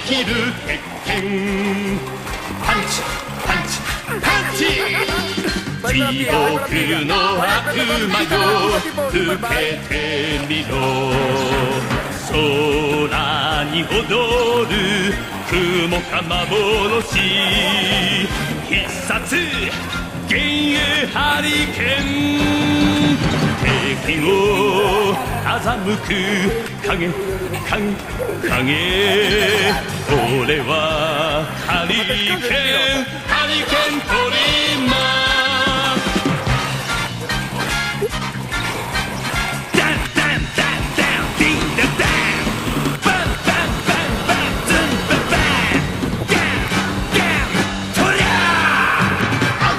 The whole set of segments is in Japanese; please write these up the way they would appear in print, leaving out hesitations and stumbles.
きる鉄拳パンチパンチパンチ地獄の悪魔よ受けてみろ空に踊る雲か幻必殺幻影ハリケーン敵を欺く影俺はハリケーントリマー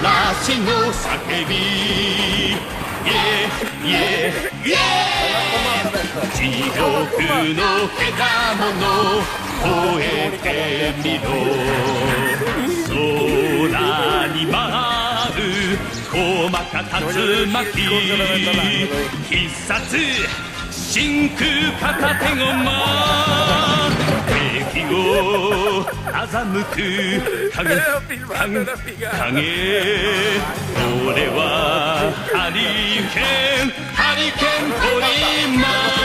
嵐の叫び地獄のけだもの越えてみろ空に舞う細か竜巻必殺真空片手駒敵を欺く影俺はハリケーントリマー